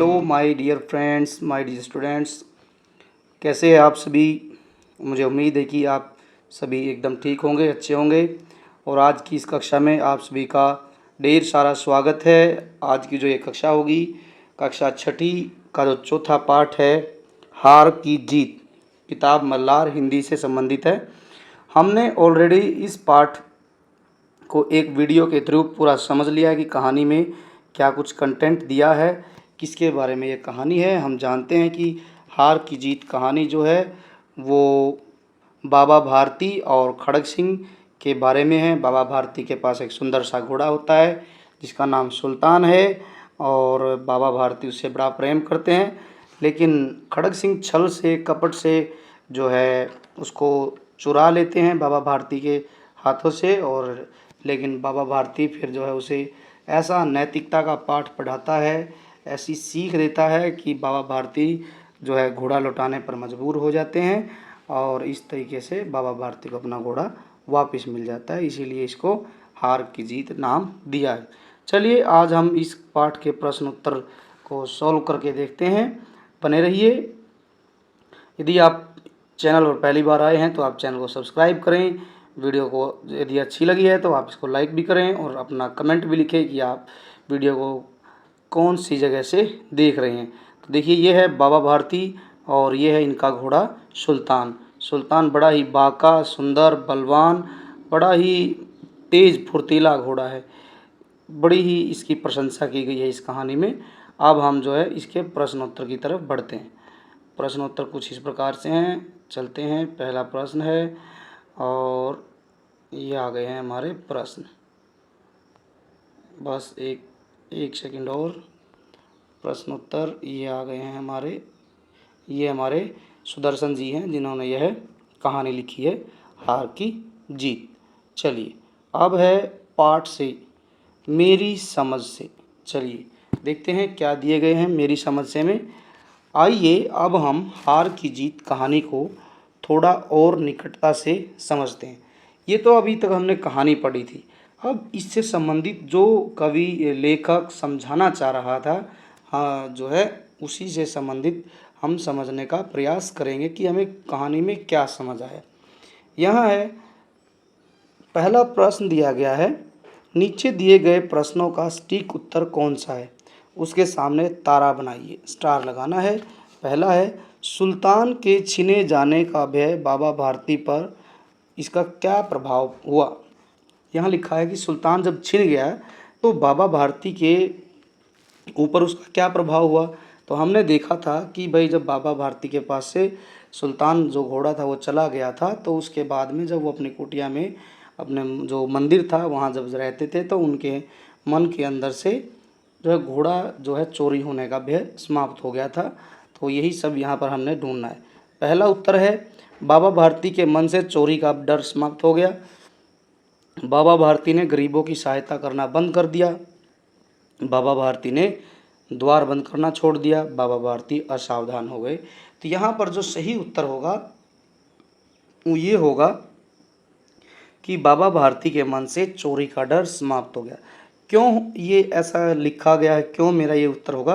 Hello my dear friends, my dear students, कैसे हैं आप सभी। मुझे उम्मीद है कि आप सभी एकदम ठीक होंगे, अच्छे होंगे। और आज की इस कक्षा में आप सभी का ढेर सारा स्वागत है। आज की जो ये कक्षा होगी, कक्षा छठी का जो चौथा पाठ है, हार की जीत, किताब मल्हार हिंदी से संबंधित है। हमने ऑलरेडी इस पाठ को एक वीडियो के थ्रू पूरा समझ लिया है कि कहानी में क्या कुछ कंटेंट दिया है, किसके बारे में ये कहानी है। हम जानते हैं कि हार की जीत कहानी जो है वो बाबा भारती और खड़ग सिंह के बारे में है। बाबा भारती के पास एक सुंदर सा घोड़ा होता है जिसका नाम सुल्तान है और बाबा भारती उससे बड़ा प्रेम करते हैं, लेकिन खड़ग सिंह छल से, कपट से जो है उसको चुरा लेते हैं बाबा भारती के हाथों से। और लेकिन बाबा भारती फिर जो है उसे ऐसा नैतिकता का पाठ पढ़ाता है, ऐसी सीख देता है कि बाबा भारती जो है घोड़ा लौटाने पर मजबूर हो जाते हैं और इस तरीके से बाबा भारती को अपना घोड़ा वापस मिल जाता है। इसीलिए इसको हार की जीत नाम दिया है। चलिए आज हम इस पाठ के प्रश्न उत्तर को सॉल्व करके देखते हैं। बने रहिए। यदि आप चैनल पर पहली बार आए हैं तो आप चैनल को सब्सक्राइब करें। वीडियो को यदि अच्छी लगी है तो आप इसको लाइक भी करें और अपना कमेंट भी लिखें कि आप वीडियो को कौन सी जगह से देख रहे हैं। तो देखिए, ये है बाबा भारती और ये है इनका घोड़ा सुल्तान। सुल्तान बड़ा ही बाका, सुंदर, बलवान, बड़ा ही तेज फुर्तीला घोड़ा है। बड़ी ही इसकी प्रशंसा की गई है इस कहानी में। अब हम जो है इसके प्रश्नोत्तर की तरफ बढ़ते हैं। प्रश्नोत्तर कुछ इस प्रकार से हैं, चलते हैं। पहला प्रश्न है और ये आ गए हैं हमारे प्रश्न। बस एक सेकंड और। प्रश्नोत्तर ये आ गए हैं हमारे। ये हमारे सुदर्शन जी हैं जिन्होंने यह कहानी लिखी है, हार की जीत। चलिए अब है पाठ से, मेरी समझ से। चलिए देखते हैं क्या दिए गए हैं मेरी समझ से में। आइए अब हम हार की जीत कहानी को थोड़ा और निकटता से समझते हैं। ये तो अभी तक हमने कहानी पढ़ी थी। अब इससे संबंधित जो कवि लेखक समझाना चाह रहा था, हाँ जो है उसी से संबंधित हम समझने का प्रयास करेंगे कि हमें कहानी में क्या समझ आया। यहाँ है पहला प्रश्न दिया गया है, नीचे दिए गए प्रश्नों का सटीक उत्तर कौन सा है। उसके सामने तारा बनाइए, स्टार लगाना है। पहला है, सुल्तान के छीने जाने का भय बाबा भारती पर इसका क्या प्रभाव हुआ। यहाँ लिखा है कि सुल्तान जब छिन गया तो बाबा भारती के ऊपर उसका क्या प्रभाव हुआ। तो हमने देखा था कि भाई जब बाबा भारती के पास से सुल्तान जो घोड़ा था वो चला गया था, तो उसके बाद में जब वो अपनी कुटिया में अपने जो मंदिर था वहाँ जब रहते थे तो उनके मन के अंदर से जो है घोड़ा जो है चोरी होने का भय समाप्त हो गया था। तो यही सब यहाँ पर हमने ढूंढना है। पहला उत्तर है, बाबा भारती के मन से चोरी का डर समाप्त हो गया। बाबा भारती ने गरीबों की सहायता करना बंद कर दिया। बाबा भारती ने द्वार बंद करना छोड़ दिया। बाबा भारती असावधान हो गए। तो यहाँ पर जो सही उत्तर होगा वो ये होगा कि बाबा भारती के मन से चोरी का डर समाप्त हो गया। क्यों ये ऐसा लिखा गया है, क्यों मेरा ये उत्तर होगा,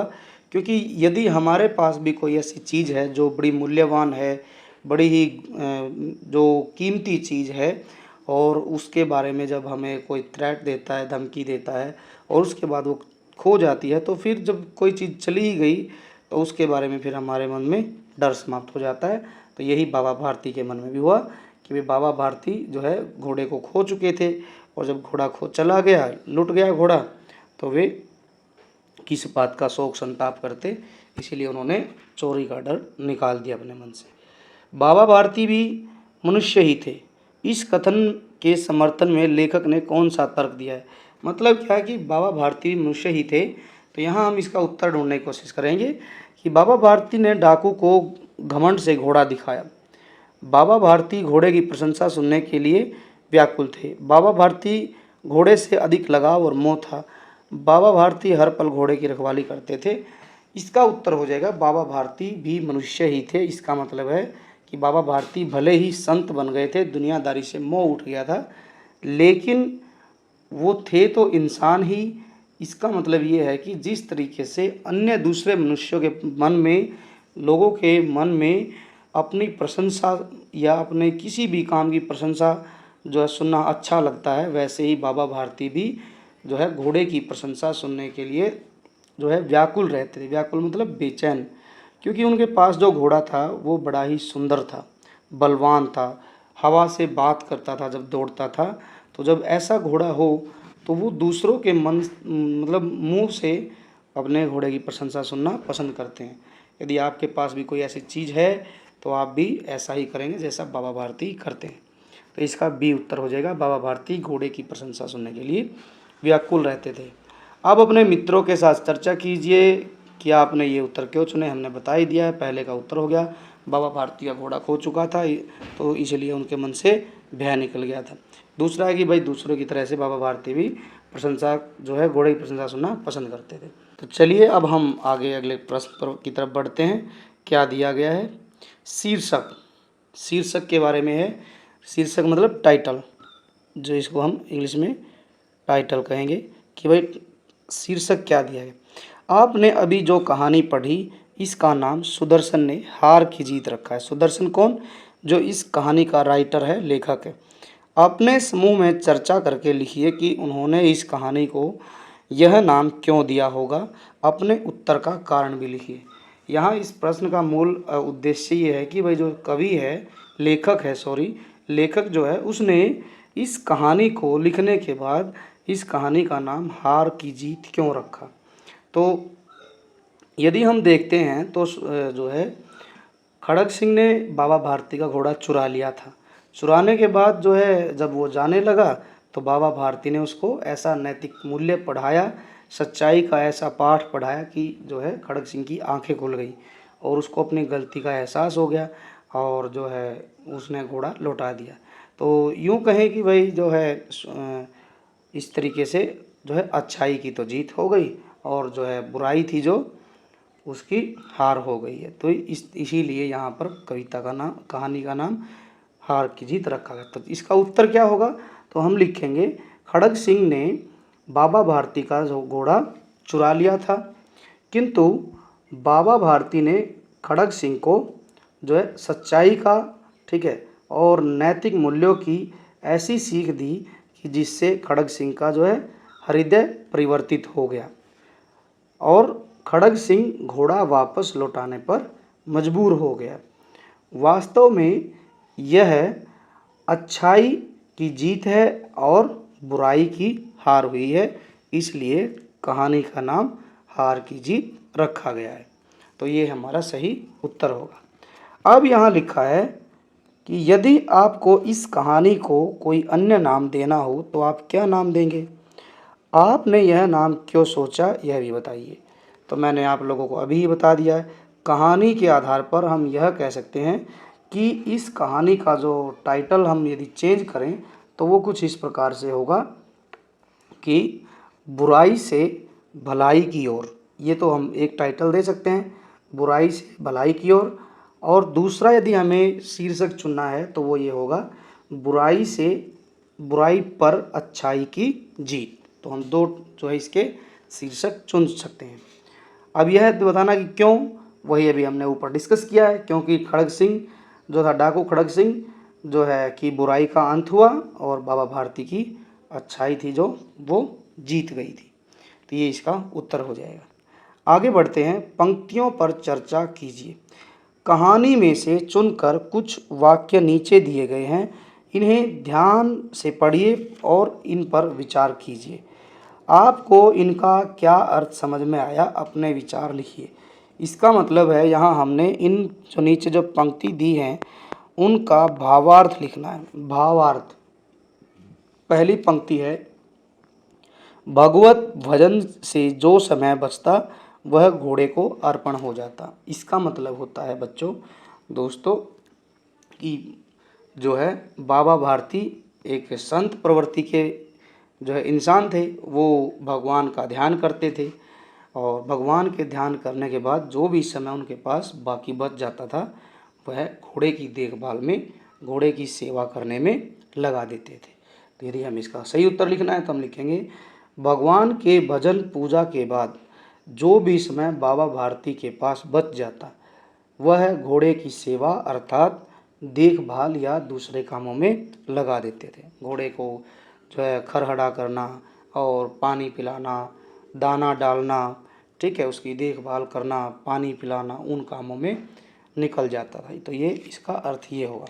क्योंकि यदि हमारे पास भी कोई ऐसी चीज़ है जो बड़ी मूल्यवान है, बड़ी ही जो कीमती चीज़ है, और उसके बारे में जब हमें कोई थ्रेट देता है, धमकी देता है, और उसके बाद वो खो जाती है, तो फिर जब कोई चीज़ चली ही गई तो उसके बारे में फिर हमारे मन में डर समाप्त हो जाता है। तो यही बाबा भारती के मन में भी हुआ कि वे बाबा भारती जो है घोड़े को खो चुके थे, और जब घोड़ा खो चला गया, लुट गया घोड़ा, तो वे किस बात का शोक संताप करते, इसीलिए उन्होंने चोरी का डर निकाल दिया अपने मन से। बाबा भारती भी मनुष्य ही थे। इस कथन के समर्थन में लेखक ने कौन सा तर्क दिया है। मतलब क्या है कि बाबा भारती मनुष्य ही थे। तो यहाँ हम इसका उत्तर ढूंढने की कोशिश करेंगे कि बाबा भारती ने डाकू को घमंड से घोड़ा दिखाया। बाबा भारती घोड़े की प्रशंसा सुनने के लिए व्याकुल थे। बाबा भारती घोड़े से अधिक लगाव और मोह था। बाबा भारती हर पल घोड़े की रखवाली करते थे। इसका उत्तर हो जाएगा बाबा भारती भी मनुष्य ही थे। इसका मतलब है कि बाबा भारती भले ही संत बन गए थे, दुनियादारी से मोह उठ गया था, लेकिन वो थे तो इंसान ही, इसका मतलब ये है कि जिस तरीके से अन्य दूसरे मनुष्यों के मन में, लोगों के मन में अपनी प्रशंसा या अपने किसी भी काम की प्रशंसा जो है सुनना अच्छा लगता है, वैसे ही बाबा भारती भी जो है घोड़े की प्रशंसा सुनने के लिए जो है व्याकुल रहते थे। व्याकुल मतलब बेचैन, क्योंकि उनके पास जो घोड़ा था वो बड़ा ही सुंदर था, बलवान था, हवा से बात करता था जब दौड़ता था। तो जब ऐसा घोड़ा हो तो वो दूसरों के मन मतलब मुंह से अपने घोड़े की प्रशंसा सुनना पसंद करते हैं। यदि आपके पास भी कोई ऐसी चीज़ है तो आप भी ऐसा ही करेंगे जैसा बाबा भारती करते हैं। तो इसका बी उत्तर हो जाएगा, बाबा भारती घोड़े की प्रशंसा सुनने के लिए व्याकुल रहते थे। अब अपने मित्रों के साथ चर्चा कीजिए कि आपने ये उत्तर क्यों चुने। हमने बता ही दिया है, पहले का उत्तर हो गया, बाबा भारती का घोड़ा खो चुका था तो इसलिए उनके मन से भय निकल गया था। दूसरा है कि भाई दूसरों की तरह से बाबा भारती भी प्रशंसा जो है घोड़े की प्रशंसा सुनना पसंद करते थे। तो चलिए अब हम आगे अगले प्रश्न की तरफ बढ़ते हैं। क्या दिया गया है? शीर्षक। शीर्षक के बारे में है। शीर्षक मतलब टाइटल, जो इसको हम इंग्लिश में टाइटल कहेंगे कि भाई शीर्षक क्या दिया है। आपने अभी जो कहानी पढ़ी इसका नाम सुदर्शन ने हार की जीत रखा है। सुदर्शन कौन? जो इस कहानी का राइटर है, लेखक है। अपने समूह में चर्चा करके लिखिए कि उन्होंने इस कहानी को यह नाम क्यों दिया होगा। अपने उत्तर का कारण भी लिखिए। यहाँ इस प्रश्न का मूल उद्देश्य ये है कि भाई जो कवि है, लेखक है, लेखक जो है उसने इस कहानी को लिखने के बाद इस कहानी का नाम हार की जीत क्यों रखा। तो यदि हम देखते हैं तो जो है खड़ग सिंह ने बाबा भारती का घोड़ा चुरा लिया था। चुराने के बाद जो है जब वो जाने लगा तो बाबा भारती ने उसको ऐसा नैतिक मूल्य पढ़ाया, सच्चाई का ऐसा पाठ पढ़ाया कि जो है खड़ग सिंह की आंखें खुल गई और उसको अपनी गलती का एहसास हो गया और जो है उसने घोड़ा लौटा दिया। तो यूँ कहें कि भाई जो है इस तरीके से जो है अच्छाई की तो जीत हो गई और जो है बुराई थी जो उसकी हार हो गई है। तो इसीलिए यहाँ पर कविता का नाम, कहानी का नाम हार की जीत रखा गया। तो इसका उत्तर क्या होगा? तो हम लिखेंगे खड़ग सिंह ने बाबा भारती का जो घोड़ा चुरा लिया था, किंतु बाबा भारती ने खड़ग सिंह को जो है सच्चाई का, ठीक है, और नैतिक मूल्यों की ऐसी सीख दी कि जिससे खड़ग सिंह का जो है हृदय परिवर्तित हो गया और खड़ग सिंह घोड़ा वापस लौटाने पर मजबूर हो गया। वास्तव में यह अच्छाई की जीत है और बुराई की हार हुई है, इसलिए कहानी का नाम हार की जीत रखा गया है। तो ये हमारा सही उत्तर होगा। अब यहाँ लिखा है कि यदि आपको इस कहानी को कोई अन्य नाम देना हो तो आप क्या नाम देंगे? आपने यह नाम क्यों सोचा यह भी बताइए। तो मैंने आप लोगों को अभी ही बता दिया है। कहानी के आधार पर हम यह कह सकते हैं कि इस कहानी का जो टाइटल हम यदि चेंज करें तो वो कुछ इस प्रकार से होगा कि बुराई से भलाई की ओर। ये तो हम एक टाइटल दे सकते हैं, बुराई से भलाई की ओर। और दूसरा यदि हमें शीर्षक चुनना है तो वो ये होगा बुराई पर अच्छाई की जीत। तो हम दो जो है इसके शीर्षक चुन सकते हैं। अब यह तो बताना कि क्यों, वही अभी हमने ऊपर डिस्कस किया है। क्योंकि खड़ग सिंह जो था, डाकू खड़ग सिंह जो है कि बुराई का अंत हुआ और बाबा भारती की अच्छाई थी जो वो जीत गई थी। तो ये इसका उत्तर हो जाएगा। आगे बढ़ते हैं। पंक्तियों पर चर्चा कीजिए। कहानी में से चुनकर कुछ वाक्य नीचे दिए गए हैं, इन्हें ध्यान से पढ़िए और इन पर विचार कीजिए। आपको इनका क्या अर्थ समझ में आया, अपने विचार लिखिए। इसका मतलब है यहाँ हमने इन जो नीचे जो पंक्ति दी हैं उनका भावार्थ लिखना है। भावार्थ, पहली पंक्ति है, भगवत भजन से जो समय बचता वह घोड़े को अर्पण हो जाता। इसका मतलब होता है बच्चों, दोस्तों, कि जो है बाबा भारती एक संत प्रवृत्ति के जो है इंसान थे। वो भगवान का ध्यान करते थे और भगवान के ध्यान करने के बाद जो भी समय उनके पास बाकी बच जाता था वह घोड़े की देखभाल में, घोड़े की सेवा करने में लगा देते थे। तो यदि हम इसका सही उत्तर लिखना है तो हम लिखेंगे भगवान के भजन पूजा के बाद जो भी समय बाबा भारती के पास बच जाता वह घोड़े की सेवा अर्थात देखभाल या दूसरे कामों में लगा देते थे। घोड़े को जो है खरहरा करना और पानी पिलाना, दाना डालना, ठीक है, उसकी देखभाल करना, पानी पिलाना, उन कामों में निकल जाता था। तो ये इसका अर्थ ये होगा।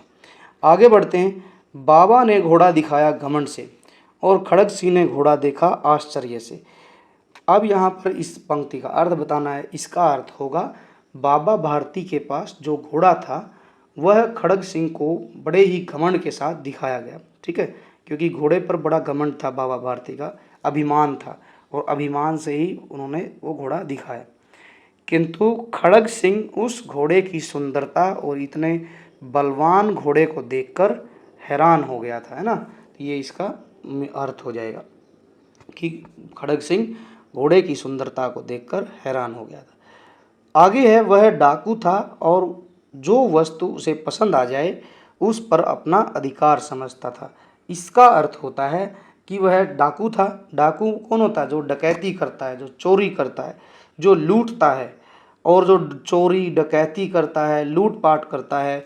आगे बढ़ते हैं। बाबा ने घोड़ा दिखाया घमंड से और खड़ग सिंह ने घोड़ा देखा आश्चर्य से। अब यहाँ पर इस पंक्ति का अर्थ बताना है। इसका अर्थ होगा बाबा भारती के पास जो घोड़ा था वह खड़ग सिंह को बड़े ही घमंड के साथ दिखाया गया, ठीक है, क्योंकि घोड़े पर बड़ा घमंड था बाबा भारती का, अभिमान था, और अभिमान से ही उन्होंने वो घोड़ा दिखाया। किंतु खड़ग सिंह उस घोड़े की सुंदरता और इतने बलवान घोड़े को देखकर हैरान हो गया था, है ना। तो ये इसका अर्थ हो जाएगा कि खड़ग सिंह घोड़े की सुंदरता को देखकर हैरान हो गया था। आगे है, वह डाकू था और जो वस्तु उसे पसंद आ जाए उस पर अपना अधिकार समझता था। इसका अर्थ होता है कि वह डाकू था। डाकू कौन होता है? जो डकैती करता है, जो चोरी करता है, जो लूटता है, और जो चोरी डकैती करता है, लूटपाट करता है,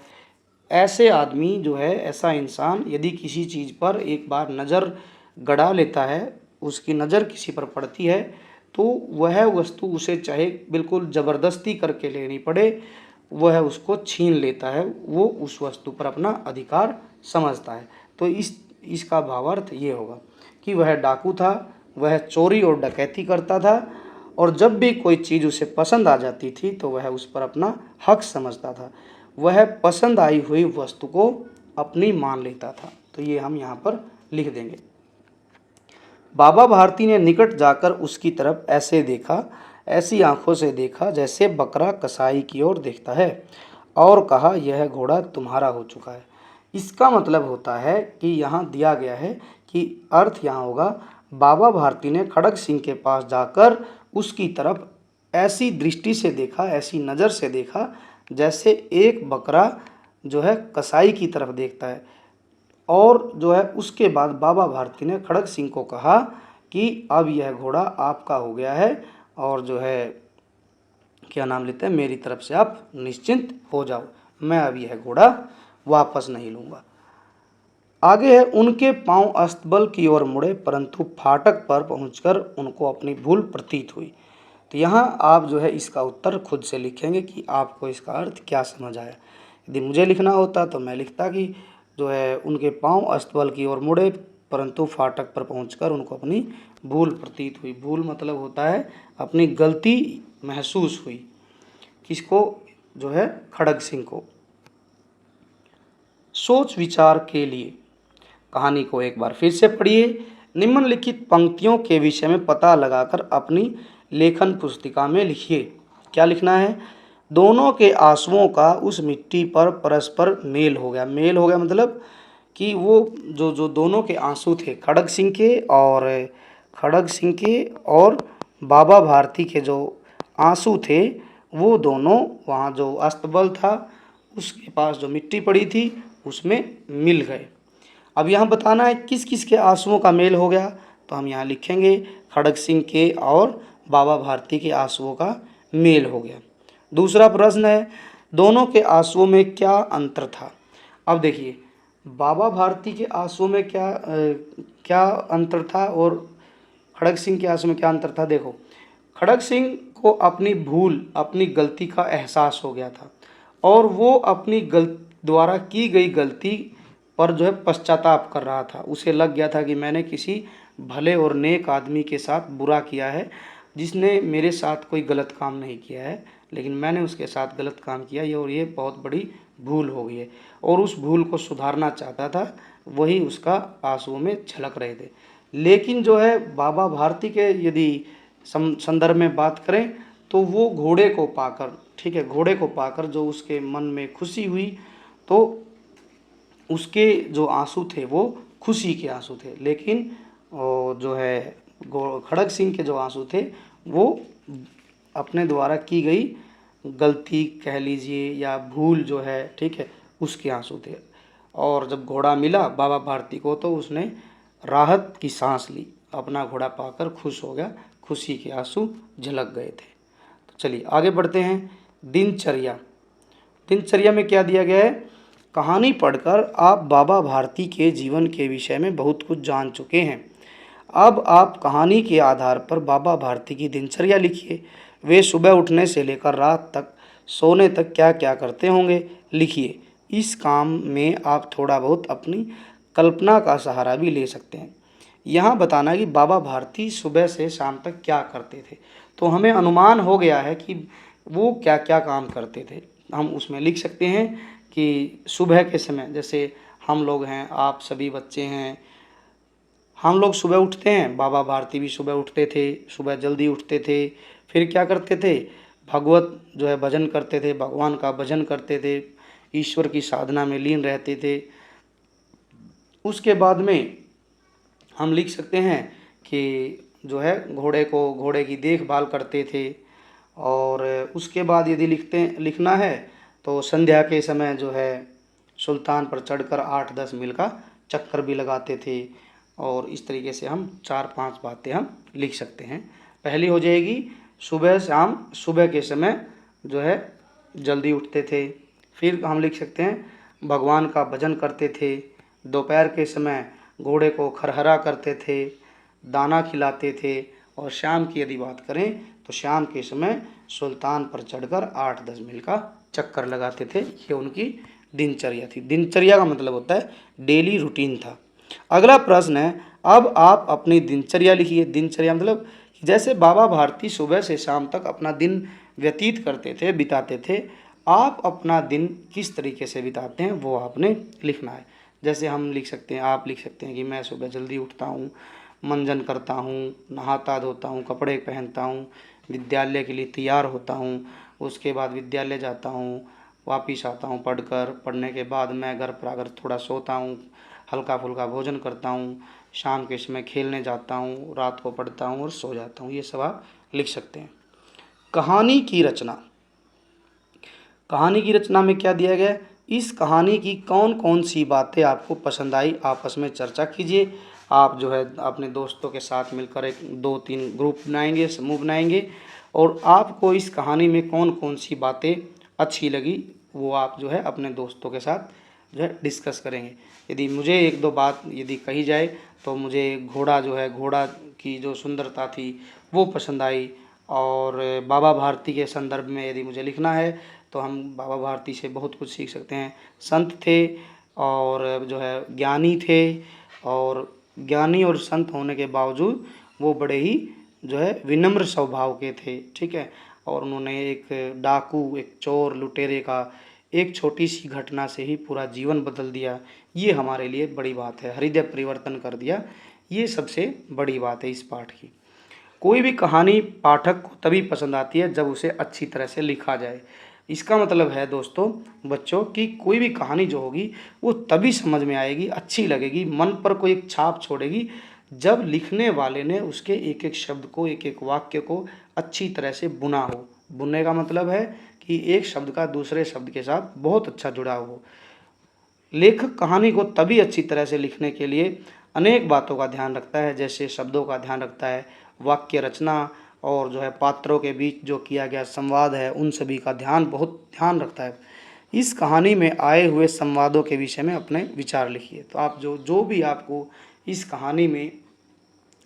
ऐसे आदमी जो है, ऐसा इंसान यदि किसी चीज़ पर एक बार नज़र गड़ा लेता है, उसकी नज़र किसी पर पड़ती है, तो वह वस्तु उसे चाहे बिल्कुल ज़बरदस्ती करके लेनी पड़े, वह उसको छीन लेता है, वो उस वस्तु पर अपना अधिकार समझता है। तो इसका भावार्थ ये होगा कि वह डाकू था, वह चोरी और डकैती करता था, और जब भी कोई चीज़ उसे पसंद आ जाती थी तो वह उस पर अपना हक समझता था, वह पसंद आई हुई वस्तु को अपनी मान लेता था। तो ये हम यहाँ पर लिख देंगे। बाबा भारती ने निकट जाकर उसकी तरफ ऐसे देखा, ऐसी आंखों से देखा जैसे बकरा कसाई की ओर देखता है, और कहा, यह घोड़ा तुम्हारा हो चुका है। इसका मतलब होता है कि यहाँ दिया गया है कि अर्थ यहाँ होगा, बाबा भारती ने खड़ग सिंह के पास जाकर उसकी तरफ ऐसी दृष्टि से देखा, ऐसी नज़र से देखा जैसे एक बकरा जो है कसाई की तरफ देखता है। और जो है उसके बाद बाबा भारती ने खड़ग सिंह को कहा कि अब यह घोड़ा आपका हो गया है, और जो है क्या नाम लेते हैं, मेरी तरफ से आप निश्चिंत हो जाओ, मैं अब यह घोड़ा वापस नहीं लूँगा। आगे है, उनके पांव अस्तबल की ओर मुड़े परंतु फाटक पर पहुंचकर उनको अपनी भूल प्रतीत हुई। तो यहाँ आप जो है इसका उत्तर खुद से लिखेंगे कि आपको इसका अर्थ क्या समझ आया। यदि मुझे लिखना होता तो मैं लिखता कि जो है उनके पांव अस्तबल की ओर मुड़े परंतु फाटक पर पहुंचकर उनको अपनी भूल प्रतीत हुई। भूल मतलब होता है अपनी गलती महसूस हुई। किसको? जो है खड़ग सिंह को। सोच विचार के लिए कहानी को एक बार फिर से पढ़िए। निम्नलिखित पंक्तियों के विषय में पता लगाकर अपनी लेखन पुस्तिका में लिखिए। क्या लिखना है? दोनों के आंसुओं का उस मिट्टी पर परस्पर मेल हो गया। मेल हो गया मतलब कि वो जो जो दोनों के आंसू थे, खड़ग सिंह के और बाबा भारती के जो आंसू थे, वो दोनों वहाँ जो अस्तबल था उसके पास जो मिट्टी पड़ी थी उसमें मिल गए। अब यहाँ बताना है किस किस के आंसुओं का मेल हो गया, तो हम यहाँ लिखेंगे खड़ग सिंह के और बाबा भारती के आंसुओं का मेल हो गया। दूसरा प्रश्न है, दोनों के आंसुओं में क्या अंतर था? अब देखिए, बाबा भारती के आंसुओं में क्या अंतर था और खड़ग सिंह के आंसुओं में क्या अंतर था? देखो, खड़ग सिंह को अपनी भूल, अपनी गलती का एहसास हो गया था, और वो अपनी द्वारा की गई गलती पर जो है पश्चाताप कर रहा था। उसे लग गया था कि मैंने किसी भले और नेक आदमी के साथ बुरा किया है, जिसने मेरे साथ कोई गलत काम नहीं किया है, लेकिन मैंने उसके साथ गलत काम किया ये, और ये बहुत बड़ी भूल हो गई है, और उस भूल को सुधारना चाहता था। वही उसका आंसुओं में झलक रहे थे। लेकिन जो है बाबा भारती के यदि संदर्भ में बात करें तो वो घोड़े को पाकर, ठीक है, घोड़े को पाकर जो उसके मन में खुशी हुई, तो उसके जो आंसू थे वो खुशी के आंसू थे। लेकिन जो है खड़ग सिंह के जो आंसू थे वो अपने द्वारा की गई गलती कह लीजिए या भूल जो है, ठीक है, उसके आंसू थे। और जब घोड़ा मिला बाबा भारती को तो उसने राहत की सांस ली, अपना घोड़ा पाकर खुश हो गया, खुशी के आंसू झलक गए थे। तो चलिए आगे बढ़ते हैं। दिनचर्या। दिनचर्या में क्या दिया गया है? कहानी पढ़कर आप बाबा भारती के जीवन के विषय में बहुत कुछ जान चुके हैं। अब आप कहानी के आधार पर बाबा भारती की दिनचर्या लिखिए। वे सुबह उठने से लेकर रात तक सोने तक क्या क्या करते होंगे, लिखिए। इस काम में आप थोड़ा बहुत अपनी कल्पना का सहारा भी ले सकते हैं। यहाँ बताना कि बाबा भारती सुबह से शाम तक क्या करते थे, तो हमें अनुमान हो गया है कि वो क्या क्या काम करते थे। हम उसमें लिख सकते हैं कि सुबह के समय, जैसे हम लोग हैं, आप सभी बच्चे हैं, हम लोग सुबह उठते हैं, बाबा भारती भी सुबह उठते थे, सुबह जल्दी उठते थे। फिर क्या करते थे? भगवत जो है भजन करते थे, भगवान का भजन करते थे, ईश्वर की साधना में लीन रहते थे। उसके बाद में हम लिख सकते हैं कि जो है घोड़े की देखभाल करते थे। और उसके बाद यदि लिखना है तो संध्या के समय जो है सुल्तान पर चढ़कर 8-10 मील का चक्कर भी लगाते थे। और इस तरीके से हम 4-5 बातें हम लिख सकते हैं। पहली हो जाएगी सुबह शाम, सुबह के समय जो है जल्दी उठते थे। फिर हम लिख सकते हैं भगवान का भजन करते थे। दोपहर के समय घोड़े को खरहरा करते थे, दाना खिलाते थे। और शाम की यदि बात करें तो शाम के समय सुल्तान पर चढ़कर 8-10 मील का चक्कर लगाते थे। ये उनकी दिनचर्या थी। दिनचर्या का मतलब होता है डेली रूटीन था। अगला प्रश्न है, अब आप अपनी दिनचर्या लिखिए। दिनचर्या मतलब जैसे बाबा भारती सुबह से शाम तक अपना दिन व्यतीत करते थे, बिताते थे, आप अपना दिन किस तरीके से बिताते हैं वो आपने लिखना है। जैसे हम लिख सकते हैं, आप लिख सकते हैं कि मैं सुबह जल्दी उठता हूँ, मंजन करता हूँ, नहाता धोता हूँ, कपड़े पहनता हूँ, विद्यालय के लिए तैयार होता हूँ, उसके बाद विद्यालय जाता हूँ, वापिस आता हूँ पढ़ने के बाद मैं घर पर आकर थोड़ा सोता हूँ, हल्का फुल्का भोजन करता हूँ, शाम के समय खेलने जाता हूँ, रात को पढ़ता हूँ और सो जाता हूँ। ये सब आप लिख सकते हैं। कहानी की रचना। कहानी की रचना में क्या दिया गया है? इस कहानी की कौन कौन सी बातें आपको पसंद आई, आपस में चर्चा कीजिए। आप जो है अपने दोस्तों के साथ मिलकर एक 2-3 ग्रुप बनाएंगे, समूह बनाएंगे, और आपको इस कहानी में कौन कौन सी बातें अच्छी लगी वो आप जो है अपने दोस्तों के साथ जो है डिस्कस करेंगे। यदि मुझे 1-2 बात यदि कही जाए तो मुझे घोड़ा की जो सुंदरता थी वो पसंद आई। और बाबा भारती के संदर्भ में यदि मुझे लिखना है तो हम बाबा भारती से बहुत कुछ सीख सकते हैं। संत थे और जो है ज्ञानी थे, और ज्ञानी और संत होने के बावजूद वो बड़े ही जो है विनम्र स्वभाव के थे, ठीक है। और उन्होंने एक डाकू, एक चोर, लुटेरे का एक छोटी सी घटना से ही पूरा जीवन बदल दिया। ये हमारे लिए बड़ी बात है, हृदय परिवर्तन कर दिया। ये सबसे बड़ी बात है इस पाठ की। कोई भी कहानी पाठक को तभी पसंद आती है जब उसे अच्छी तरह से लिखा जाए। इसका मतलब है दोस्तों, बच्चों, कि कोई भी कहानी जो होगी वो तभी समझ में आएगी, अच्छी लगेगी, मन पर कोई एक छाप छोड़ेगी, जब लिखने वाले ने उसके एक एक शब्द को, एक एक वाक्य को अच्छी तरह से बुना हो। बुनने का मतलब है कि एक शब्द का दूसरे शब्द के साथ बहुत अच्छा जुड़ाव हो। लेखक कहानी को तभी अच्छी तरह से लिखने के लिए अनेक बातों का ध्यान रखता है, जैसे शब्दों का ध्यान रखता है, वाक्य रचना, और जो है पात्रों के बीच जो किया गया संवाद है उन सभी का बहुत ध्यान रखता है। इस कहानी में आए हुए संवादों के विषय में अपने विचार लिखिए। तो आप जो भी आपको इस कहानी में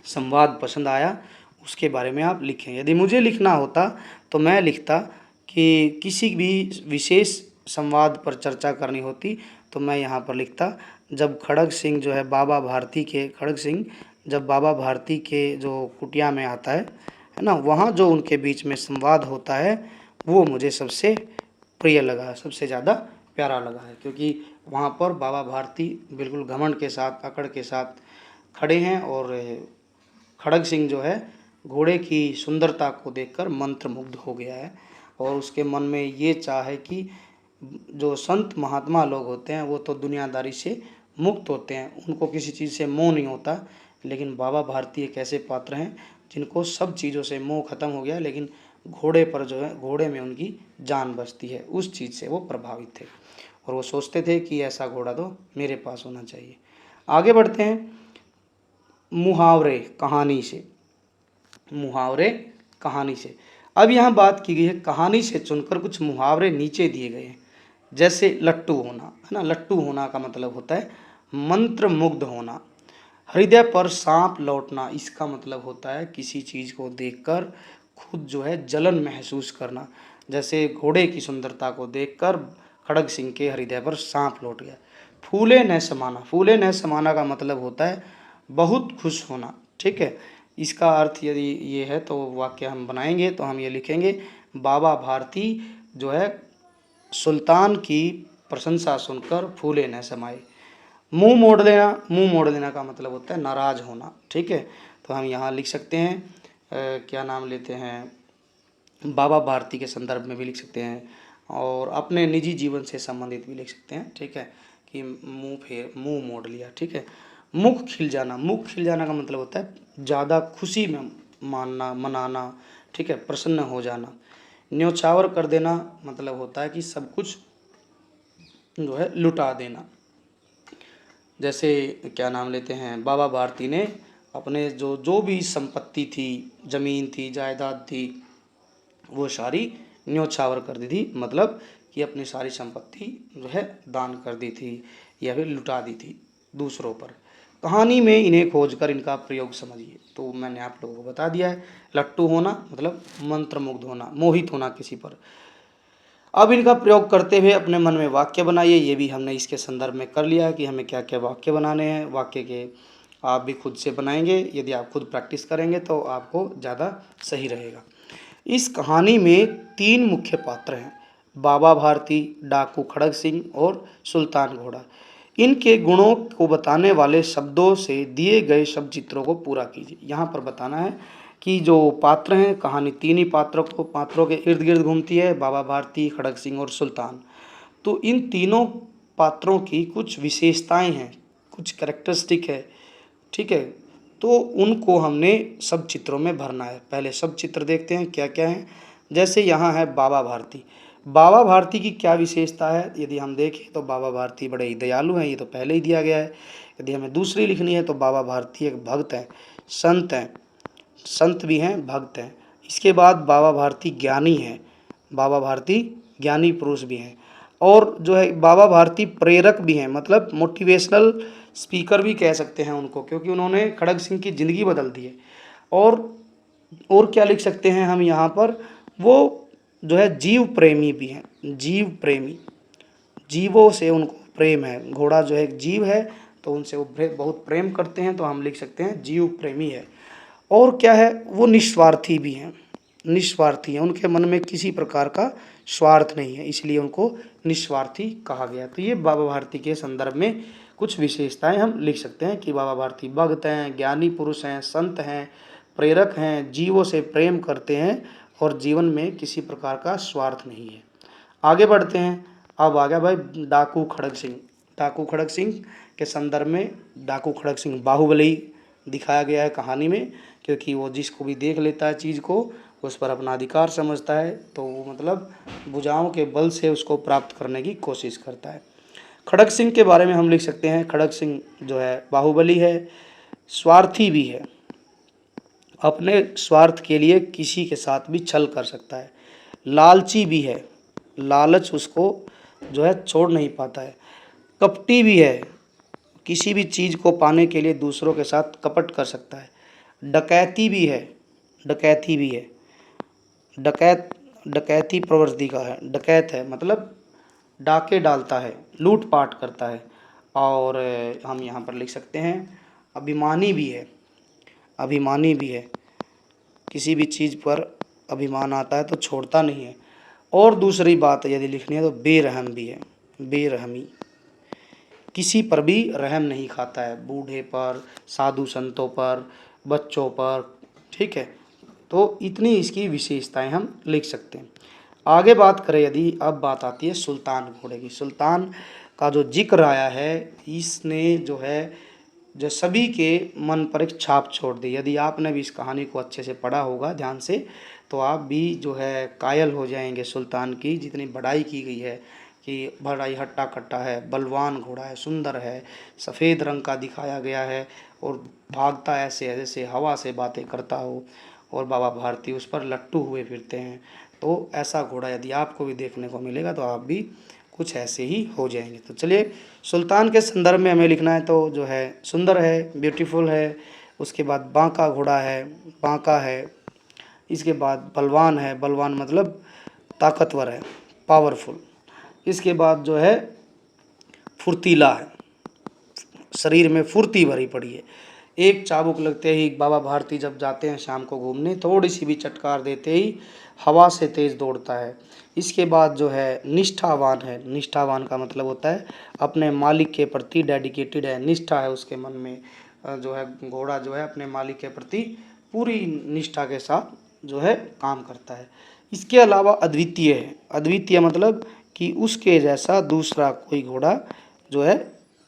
संवाद पसंद आया उसके बारे में आप लिखें। यदि मुझे लिखना होता तो मैं लिखता कि किसी भी विशेष संवाद पर चर्चा करनी होती तो मैं यहाँ पर लिखता, जब खड़ग सिंह जो है खड़ग सिंह जब बाबा भारती के जो कुटिया में आता है ना, वहाँ जो उनके बीच में संवाद होता है वो मुझे सबसे प्रिय लगा, सबसे ज़्यादा प्यारा लगा है। क्योंकि वहाँ पर बाबा भारती बिल्कुल घमंड के साथ, अकड़ के साथ खड़े हैं, और खड़ग सिंह जो है घोड़े की सुंदरता को देखकर मंत्रमुग्ध हो गया है। और उसके मन में ये चाह है कि जो संत महात्मा लोग होते हैं वो तो दुनियादारी से मुक्त होते हैं, उनको किसी चीज़ से मोह नहीं होता। लेकिन बाबा भारती एक ऐसे पात्र हैं जिनको सब चीज़ों से मोह खत्म हो गया, लेकिन घोड़े पर जो है, घोड़े में उनकी जान बसती है, उस चीज़ से वो प्रभावित थे। और वो सोचते थे कि ऐसा घोड़ा तो मेरे पास होना चाहिए। आगे बढ़ते हैं। मुहावरे कहानी से, मुहावरे कहानी से। अब यहाँ बात की गई है कहानी से चुनकर कुछ मुहावरे नीचे दिए गए हैं। जैसे लट्टू होना, है ना, लट्टू होना का मतलब होता है मंत्र मुग्ध होना। हृदय पर सांप लौटना, इसका मतलब होता है किसी चीज़ को देखकर खुद जो है जलन महसूस करना। जैसे घोड़े की सुंदरता को देखकर खड़ग सिंह के हृदय पर सांप लौट गया। फूले न समाना, फूले न समाना का मतलब होता है बहुत खुश होना। ठीक है, इसका अर्थ यदि ये है तो वाक्य हम बनाएंगे तो हम ये लिखेंगे, बाबा भारती जो है सुल्तान की प्रशंसा सुनकर फूले न समाए। मुंह मोड़ लेना, मुंह मोड़ लेना का मतलब होता है नाराज होना। ठीक है, तो हम यहाँ लिख सकते हैं क्या नाम लेते हैं, बाबा भारती के संदर्भ में भी लिख सकते हैं और अपने निजी जीवन से संबंधित भी लिख सकते हैं। ठीक है, कि मुंह मोड़ लिया। ठीक है, मुख खिल जाना, मुख खिल जाना का मतलब होता है ज़्यादा खुशी में मानना, मनाना। ठीक है, प्रसन्न हो जाना। न्योछावर कर देना मतलब होता है कि सब कुछ जो है लुटा देना। जैसे क्या नाम लेते हैं, बाबा भारती ने अपने जो जो भी संपत्ति थी, जमीन थी, जायदाद थी, वो सारी न्योछावर कर दी थी, मतलब कि अपनी सारी संपत्ति जो है दान कर दी थी या फिर लुटा दी थी दूसरों पर। कहानी में इन्हें खोजकर इनका प्रयोग समझिए। तो मैंने आप लोगों को बता दिया है, लट्टू होना मतलब मंत्रमुग्ध होना, मोहित होना किसी पर। अब इनका प्रयोग करते हुए अपने मन में वाक्य बनाइए। ये भी हमने इसके संदर्भ में कर लिया है कि हमें क्या क्या वाक्य बनाने हैं। वाक्य के आप भी खुद से बनाएंगे, यदि आप खुद प्रैक्टिस करेंगे तो आपको ज़्यादा सही रहेगा। इस कहानी में 3 मुख्य पात्र हैं, बाबा भारती, डाकू खड़ग सिंह और सुल्तान घोड़ा। इनके गुणों को बताने वाले शब्दों से दिए गए शब्द चित्रों को पूरा कीजिए। यहाँ पर बताना है कि जो पात्र हैं, कहानी 3 ही पात्रों के इर्द गिर्द घूमती है, बाबा भारती, खड़ग सिंह और सुल्तान। तो इन तीनों पात्रों की कुछ विशेषताएं हैं, कुछ कैरेक्टरिस्टिक है। ठीक है, तो उनको हमने सब चित्रों में भरना है। पहले सब चित्र देखते हैं क्या क्या है। जैसे यहाँ है बाबा भारती। बाबा भारती की क्या विशेषता है यदि हम देखें तो बाबा भारती बड़े ही दयालु हैं, ये तो पहले ही दिया गया है। यदि हमें दूसरी लिखनी है तो बाबा भारती एक भक्त हैं, संत हैं, संत भी हैं, भक्त हैं। इसके बाद बाबा भारती ज्ञानी हैं, बाबा भारती ज्ञानी पुरुष भी हैं। और जो है बाबा भारती प्रेरक भी हैं, मतलब मोटिवेशनल स्पीकर भी कह सकते हैं उनको, क्योंकि उन्होंने खड़ग सिंह की ज़िंदगी बदल दी है। और क्या लिख सकते हैं हम यहाँ पर, वो जो है जीव प्रेमी भी हैं, जीव प्रेमी, जीवों से उनको प्रेम है। घोड़ा जो है एक जीव है तो उनसे वो बहुत प्रेम करते हैं, तो हम लिख सकते हैं जीव प्रेमी है। और क्या है, वो निस्वार्थी भी हैं, निस्वार्थी हैं, उनके मन में किसी प्रकार का स्वार्थ नहीं है, इसलिए उनको निस्वार्थी कहा गया। तो ये बाबा भारती के संदर्भ में कुछ विशेषताएं हम लिख सकते हैं कि बाबा भारती भक्त हैं, ज्ञानी पुरुष हैं, संत हैं, प्रेरक हैं, जीवों से प्रेम करते हैं और जीवन में किसी प्रकार का स्वार्थ नहीं है। आगे बढ़ते हैं। अब आ गया भाई डाकू खड़ग सिंह। डाकू खड़ग सिंह के संदर्भ में डाकू खड़ग सिंह बाहुबली दिखाया गया है कहानी में, क्योंकि वो जिसको भी देख लेता है चीज़ को उस पर अपना अधिकार समझता है, तो वो मतलब भुजाओं के बल से उसको प्राप्त करने की कोशिश करता है। खड़ग सिंह के बारे में हम लिख सकते हैं, खड़ग सिंह जो है बाहुबली है, स्वार्थी भी है, अपने स्वार्थ के लिए किसी के साथ भी छल कर सकता है, लालची भी है, लालच उसको जो है छोड़ नहीं पाता है, कपटी भी है, किसी भी चीज़ को पाने के लिए दूसरों के साथ कपट कर सकता है, डकैती भी है, डकैती भी है, डकैत डकैती प्रवृत्ति का है, डकैत है मतलब डाके डालता है, लूटपाट करता है। और हम यहाँ पर लिख सकते हैं अभिमानी भी है, अभिमानी भी है, किसी भी चीज़ पर अभिमान आता है तो छोड़ता नहीं है। और दूसरी बात यदि लिखनी है तो बेरहम भी है, बेरहमी, किसी पर भी रहम नहीं खाता है, बूढ़े पर, साधु संतों पर, बच्चों पर। ठीक है, तो इतनी इसकी विशेषताएं हम लिख सकते हैं। आगे बात करें यदि, अब बात आती है सुल्तान घोड़े की। सुल्तान का जो जिक्र आया है, इसने जो है जो सभी के मन पर एक छाप छोड़ दी। यदि आपने भी इस कहानी को अच्छे से पढ़ा होगा ध्यान से, तो आप भी जो है कायल हो जाएंगे सुल्तान की, जितनी बड़ाई की गई है कि बड़ा ही हट्टा कट्टा है, बलवान घोड़ा है, सुंदर है, सफ़ेद रंग का दिखाया गया है और भागता ऐसे है जैसे हवा से बातें करता हो, और बाबा भारती उस पर लट्टू हुए फिरते हैं। तो ऐसा घोड़ा यदि आपको भी देखने को मिलेगा तो आप भी कुछ ऐसे ही हो जाएंगे। तो चलिए, सुल्तान के संदर्भ में हमें लिखना है तो जो है सुंदर है, ब्यूटीफुल है, उसके बाद बांका घोड़ा है, बांका है, इसके बाद बलवान है, बलवान मतलब ताकतवर है, पावरफुल। इसके बाद जो है फुर्तीला है, शरीर में फुर्ती भरी पड़ी है। एक चाबुक लगते ही बाबा भारती जब जाते हैं शाम को घूमने, थोड़ी सी भी चटकार देते ही हवा से तेज दौड़ता है। इसके बाद जो है निष्ठावान है, निष्ठावान का मतलब होता है अपने मालिक के प्रति डेडिकेटेड है, निष्ठा है उसके मन में। जो है घोड़ा जो है अपने मालिक के प्रति पूरी निष्ठा के साथ जो है काम करता है। इसके अलावा अद्वितीय है, अद्वितीय मतलब कि उसके जैसा दूसरा कोई घोड़ा जो है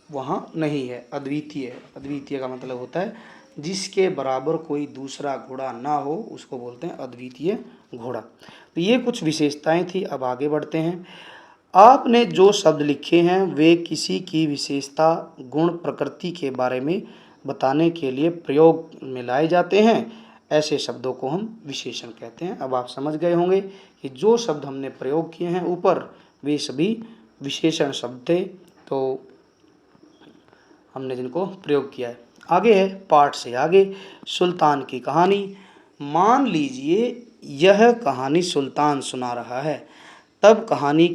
वहाँ नहीं है, अद्वितीय है। अद्वितीय का मतलब होता है जिसके बराबर कोई दूसरा घोड़ा ना हो, उसको बोलते हैं अद्वितीय घोड़ा। तो ये कुछ विशेषताएं थी। अब आगे बढ़ते हैं। आपने जो शब्द लिखे हैं वे किसी की विशेषता, गुण, प्रकृति के बारे में बताने के लिए प्रयोग में लाए जाते हैं। ऐसे शब्दों को हम विशेषण कहते हैं। अब आप समझ गए होंगे कि जो शब्द हमने प्रयोग किए हैं ऊपर, वे सभी विशेषण शब्द थे, तो हमने जिनको प्रयोग किया है। आगे है पाठ से आगे, सुल्तान की कहानी। मान लीजिए यह कहानी सुल्तान सुना रहा है, तब कहानी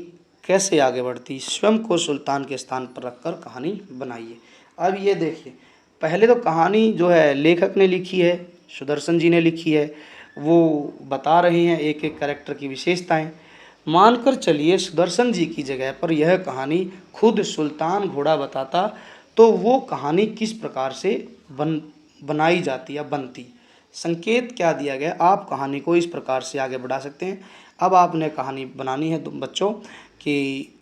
कैसे आगे बढ़ती? स्वयं को सुल्तान के स्थान पर रखकर कहानी बनाइए। अब ये देखिए, पहले तो कहानी जो है लेखक ने लिखी है, सुदर्शन जी ने लिखी है, वो बता रहे हैं एक एक कैरेक्टर की विशेषताएं। मानकर चलिए सुदर्शन जी की जगह पर यह कहानी खुद सुल्तान घोड़ा बताता, तो वो कहानी किस प्रकार से बनाई जाती या बनती, संकेत क्या दिया गया, आप कहानी को इस प्रकार से आगे बढ़ा सकते हैं। अब आपने कहानी बनानी है तुम बच्चों कि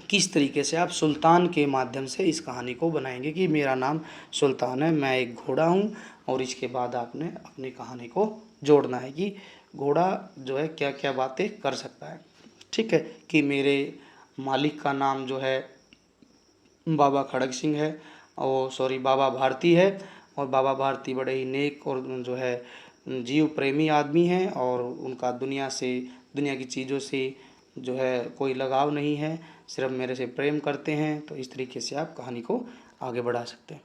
किस तरीके से आप सुल्तान के माध्यम से इस कहानी को बनाएंगे कि मेरा नाम सुल्तान है, मैं एक घोड़ा हूँ, और इसके बाद आपने अपनी कहानी को जोड़ना है कि घोड़ा जो है क्या क्या बातें कर सकता है। ठीक है, कि मेरे मालिक का नाम जो है बाबा खड़ग सिंह है, और सॉरी बाबा भारती है, और बाबा भारती बड़े ही नेक और जो है जीव प्रेमी आदमी हैं, और उनका दुनिया से, दुनिया की चीज़ों से जो है कोई लगाव नहीं है, सिर्फ मेरे से प्रेम करते हैं। तो इस तरीके से आप कहानी को आगे बढ़ा सकते हैं।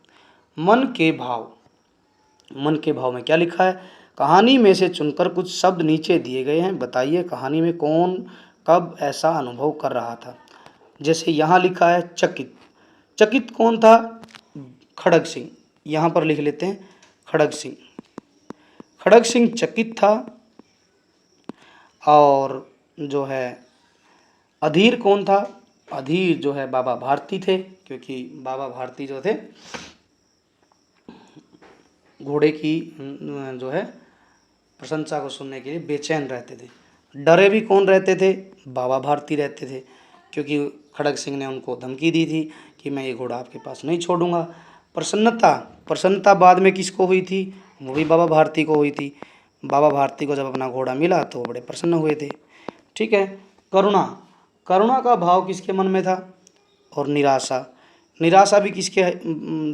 मन के भाव, मन के भाव में क्या लिखा है? कहानी में से चुनकर कुछ शब्द नीचे दिए गए हैं, बताइए कहानी में कौन कब ऐसा अनुभव कर रहा था। जैसे यहाँ लिखा है चकित, चकित कौन था? खड़ग सिंह। यहाँ पर लिख लेते हैं खड़ग सिंह, खड़ग सिंह चकित था। और जो है अधीर कौन था? अधीर जो है बाबा भारती थे, क्योंकि बाबा भारती जो थे घोड़े की जो है प्रशंसा को सुनने के लिए बेचैन रहते थे। डरे भी कौन रहते थे? बाबा भारती रहते थे, क्योंकि खड़ग सिंह ने उनको धमकी दी थी कि मैं ये घोड़ा आपके पास नहीं छोड़ूंगा। प्रसन्नता, प्रसन्नता बाद में किसको हुई थी? वो भी बाबा भारती को हुई थी। बाबा भारती को जब अपना घोड़ा मिला तो वो बड़े प्रसन्न हुए थे। ठीक है। करुणा, करुणा का भाव किसके मन में था? और निराशा, निराशा भी किसके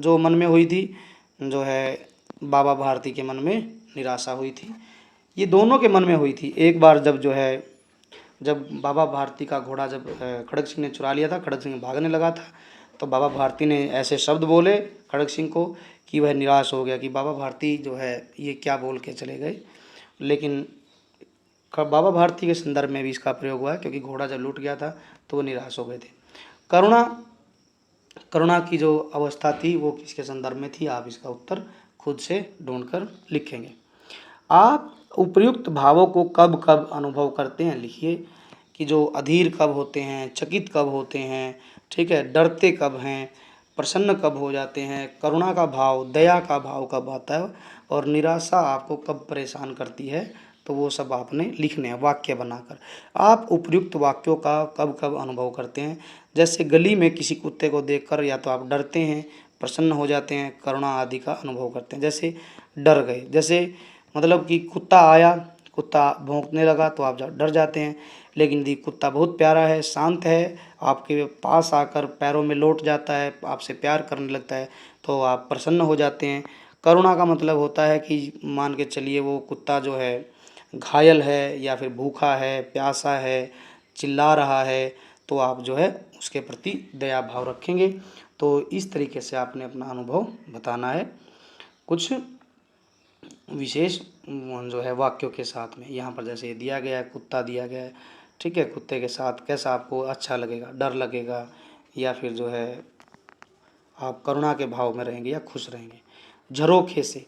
जो मन में हुई थी? जो है बाबा भारती के मन में निराशा हुई थी। ये दोनों के मन में हुई थी। एक बार जब जो है, जब बाबा भारती का घोड़ा जब खड़ग सिंह ने चुरा लिया था, खड़ग सिंह भागने लगा था, तो बाबा भारती ने ऐसे शब्द बोले खड़ग सिंह को कि वह निराश हो गया कि बाबा भारती जो है ये क्या बोल के चले गए। लेकिन बाबा भारती के संदर्भ में भी इसका प्रयोग हुआ है, क्योंकि घोड़ा जब लूट गया था तो वो निराश हो गए थे। करुणा, करुणा की जो अवस्था थी वो किसके संदर्भ में थी? आप इसका उत्तर खुद से ढूंढकर लिखेंगे। आप उपर्युक्त भावों को कब कब अनुभव करते हैं लिखिए, कि जो अधीर कब होते हैं, चकित कब होते हैं, ठीक है, डरते कब हैं, प्रसन्न कब हो जाते हैं, करुणा का भाव, दया का भाव कब आता है, और निराशा आपको कब परेशान करती है, तो वो सब आपने लिखने हैं वाक्य बनाकर। आप उपयुक्त वाक्यों का कब कब अनुभव करते हैं? जैसे गली में किसी कुत्ते को देखकर या तो आप डरते हैं, प्रसन्न हो जाते हैं, करुणा आदि का अनुभव करते हैं। जैसे डर गए, जैसे मतलब कि कुत्ता आया, कुत्ता भौंकने लगा तो आप डर जाते हैं, लेकिन यदि कुत्ता बहुत प्यारा है, शांत है, आपके पास आकर पैरों में लौट जाता है, आपसे प्यार करने लगता है, तो आप प्रसन्न हो जाते हैं। करुणा का मतलब होता है कि मान के चलिए वो कुत्ता जो है घायल है या फिर भूखा है, प्यासा है, चिल्ला रहा है, तो आप जो है उसके प्रति दया भाव रखेंगे। तो इस तरीके से आपने अपना अनुभव बताना है कुछ विशेष जो है वाक्यों के साथ में। यहाँ पर जैसे दिया गया है, कुत्ता दिया गया है, ठीक है, कुत्ते के साथ कैसा आपको अच्छा लगेगा, डर लगेगा या फिर जो है आप करुणा के भाव में रहेंगे या खुश रहेंगे। झरोखे से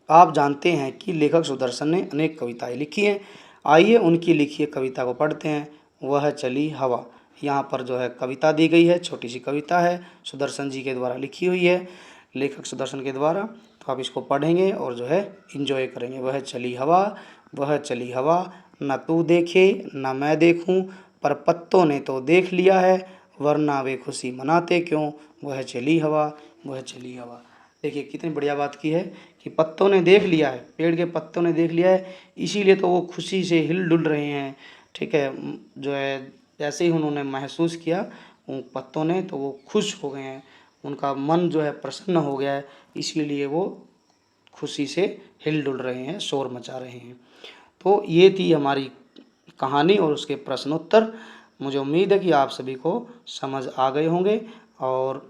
आप जानते हैं कि लेखक सुदर्शन ने अनेक कविताएं लिखी हैं। आइए उनकी लिखी कविता को पढ़ते हैं। वह चली हवा। यहाँ पर जो है कविता दी गई है, छोटी सी कविता है, सुदर्शन जी के द्वारा लिखी हुई है, लेखक सुदर्शन के द्वारा। तो आप इसको पढ़ेंगे और जो है इंजॉय करेंगे। वह चली हवा, वह चली हवा, न तू देखे न मैं देखूं, पर पत्तों ने तो देख लिया है, वरना वे खुशी मनाते क्यों। वह चली हवा, वह चली हवा। देखिए कितनी बढ़िया बात की है कि पत्तों ने देख लिया है, पेड़ के पत्तों ने देख लिया है, इसीलिए तो वो खुशी से हिल डुल रहे हैं, ठीक है। जो है जैसे ही उन्होंने महसूस किया उन पत्तों ने, तो वो खुश हो गए हैं, उनका मन जो है प्रसन्न हो गया है, इसीलिए वो खुशी से हिल डुल रहे हैं, शोर मचा रहे हैं। तो ये थी हमारी कहानी और उसके प्रश्नोत्तर। मुझे उम्मीद है कि आप सभी को समझ आ गए होंगे। और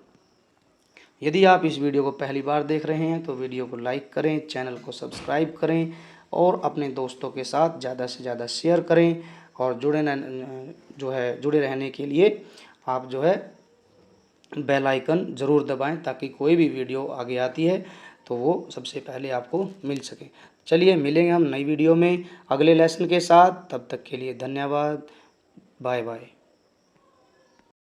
यदि आप इस वीडियो को पहली बार देख रहे हैं तो वीडियो को लाइक करें, चैनल को सब्सक्राइब करें और अपने दोस्तों के साथ ज़्यादा से ज़्यादा शेयर करें। और जुड़े रहने के लिए आप जो है बेल आइकन ज़रूर दबाएं, ताकि कोई भी वीडियो आगे आती है तो वो सबसे पहले आपको मिल सके। चलिए मिलेंगे हम नई वीडियो में अगले लेसन के साथ, तब तक के लिए धन्यवाद। Bye bye.